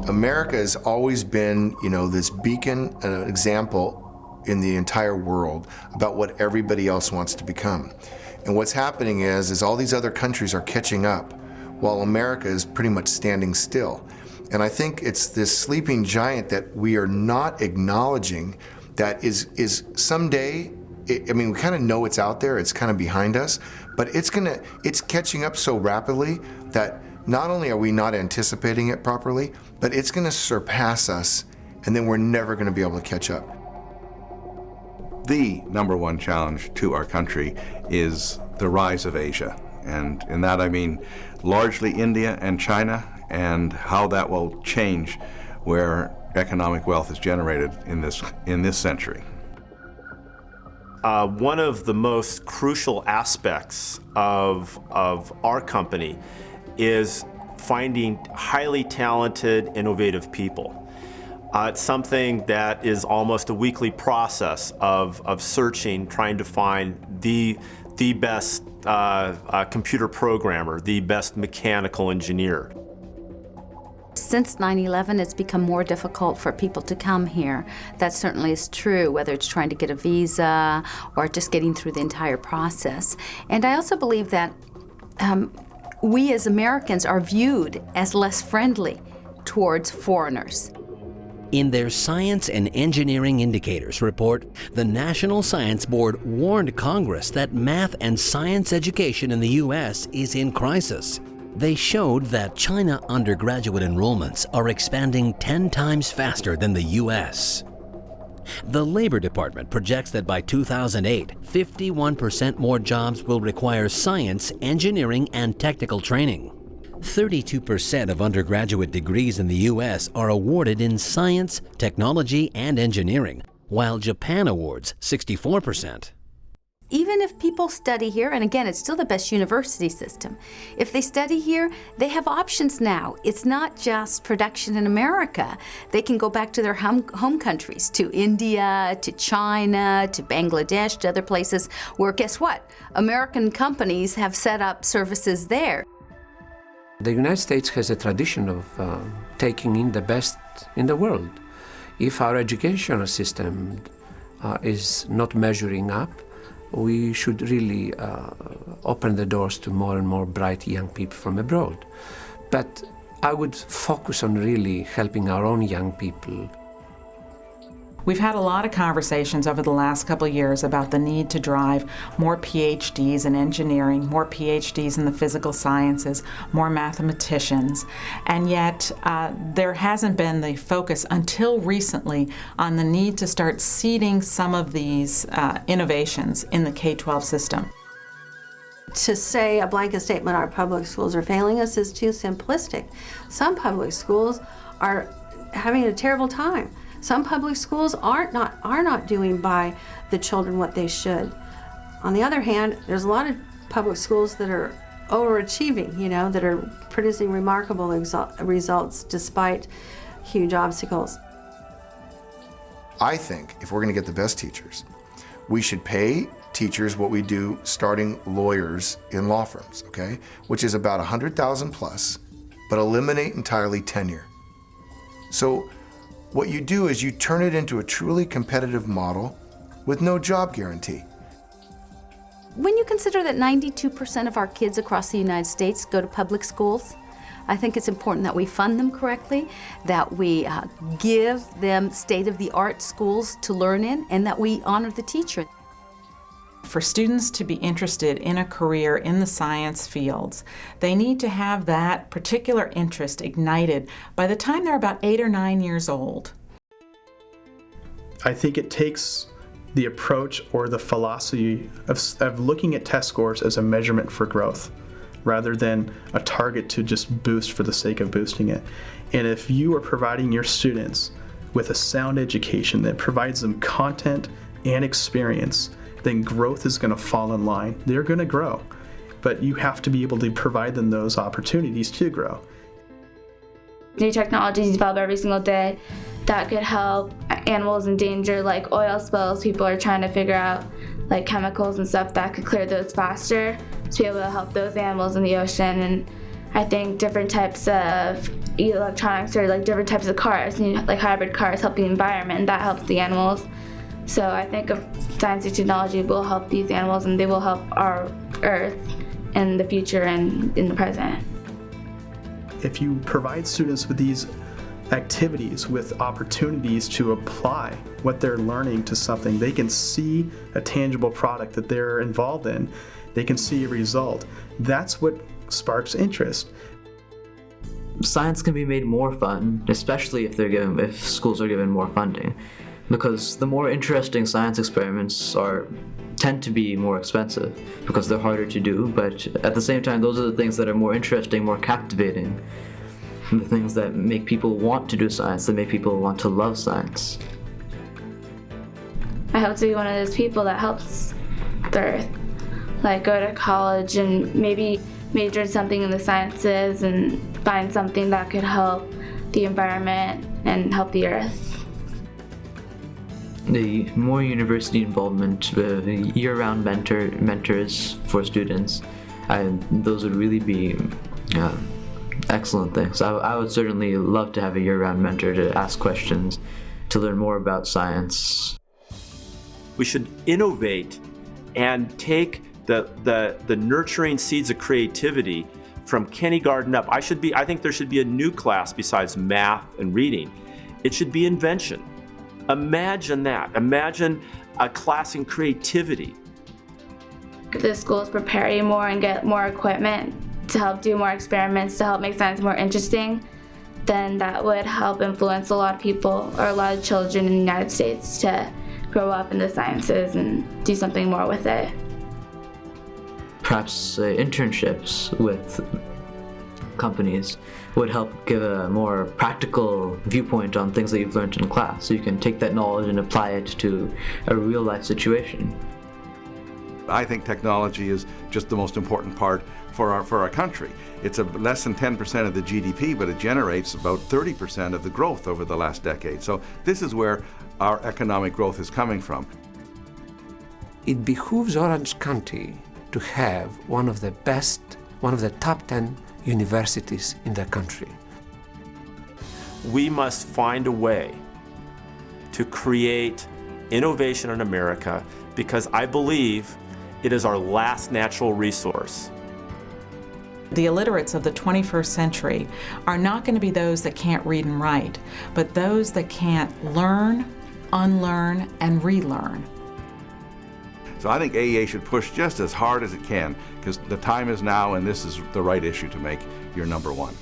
America has always been, this beacon, example in the entire world about what everybody else wants to become. And what's happening is all these other countries are catching up while America is pretty much standing still. And I think it's this sleeping giant that we are not acknowledging that is someday, we kind of know it's out there, it's kind of behind us, but it's catching up so rapidly that not only are we not anticipating it properly, but it's gonna surpass us, and then we're never gonna be able to catch up. The number one challenge to our country is the rise of Asia. And in that I mean largely India and China, and how that will change where economic wealth is generated in this century. One of the most crucial aspects of our company is finding highly talented, innovative people. It's something that is almost a weekly process of searching, trying to find the best computer programmer, the best mechanical engineer. Since 9/11, it's become more difficult for people to come here. That certainly is true, whether it's trying to get a visa or just getting through the entire process. And I also believe that we as Americans are viewed as less friendly towards foreigners. In their Science and Engineering Indicators report, the National Science Board warned Congress that math and science education in the U.S. is in crisis. They showed that China undergraduate enrollments are expanding 10 times faster than the U.S. The Labor Department projects that by 2008, 51% more jobs will require science, engineering, and technical training. 32% of undergraduate degrees in the U.S. are awarded in science, technology, and engineering, while Japan awards 64%. Even if people study here, and again, it's still the best university system, if they study here, they have options now. It's not just production in America. They can go back to their home countries, to India, to China, to Bangladesh, to other places where, guess what? American companies have set up services there. The United States has a tradition of taking in the best in the world. If our educational system is not measuring up, we should really open the doors to more and more bright young people from abroad. But I would focus on really helping our own young people. We've had a lot of conversations over the last couple of years about the need to drive more PhDs in engineering, more PhDs in the physical sciences, more mathematicians, and yet there hasn't been the focus until recently on the need to start seeding some of these innovations in the K-12 system. To say a blanket statement our public schools are failing us is too simplistic. Some public schools are having a terrible time. Some public schools are not doing by the children what they should. On the other hand, there's a lot of public schools that are overachieving, that are producing remarkable results despite huge obstacles. I think if we're going to get the best teachers, we should pay teachers what we do starting lawyers in law firms, okay? Which is about $100,000 plus, but eliminate entirely tenure. So what you do is you turn it into a truly competitive model with no job guarantee. When you consider that 92% of our kids across the United States go to public schools, I think it's important that we fund them correctly, that we give them state-of-the-art schools to learn in, and that we honor the teacher. For students to be interested in a career in the science fields, they need to have that particular interest ignited by the time they're about 8 or 9 years old. I think it takes the approach or the philosophy of looking at test scores as a measurement for growth, rather than a target to just boost for the sake of boosting it. And if you are providing your students with a sound education that provides them content and experience, then growth is going to fall in line. They're going to grow, but you have to be able to provide them those opportunities to grow. New technologies develop every single day that could help animals in danger, like oil spills. People are trying to figure out chemicals and stuff that could clear those faster to be able to help those animals in the ocean. And I think different types of electronics or like different types of cars, like hybrid cars, help the environment, and that helps the animals. So I think of science and technology will help these animals, and they will help our Earth in the future and in the present. If you provide students with these activities, with opportunities to apply what they're learning to something, they can see a tangible product that they're involved in. They can see a result. That's what sparks interest. Science can be made more fun, especially if schools are given more funding, because the more interesting science experiments tend to be more expensive because they're harder to do, but at the same time those are the things that are more interesting, more captivating, and the things that make people want to do science, that make people want to love science. I hope to be one of those people that helps the Earth, like go to college and maybe major in something in the sciences and find something that could help the environment and help the Earth. The more university involvement, year-round mentors for students, those would really be excellent things. I would certainly love to have a year-round mentor to ask questions, to learn more about science. We should innovate and take the nurturing seeds of creativity from kindergarten up. I think there should be a new class besides math and reading. It should be invention. Imagine that. Imagine a class in creativity. If the schools prepare you more and get more equipment to help do more experiments, to help make science more interesting, then that would help influence a lot of people or a lot of children in the United States to grow up in the sciences and do something more with it. Perhaps internships with companies would help give a more practical viewpoint on things that you've learned in class, so you can take that knowledge and apply it to a real-life situation. I think technology is just the most important part for our country. It's less than 10% of the GDP, but it generates about 30% of the growth over the last decade. So this is where our economic growth is coming from. It behooves Orange County to have one of the top 10 universities in the country. We must find a way to create innovation in America, because I believe it is our last natural resource. The illiterates of the 21st century are not going to be those that can't read and write, but those that can't learn, unlearn, and relearn. So I think AEA should push just as hard as it can, because the time is now and this is the right issue to make your number one.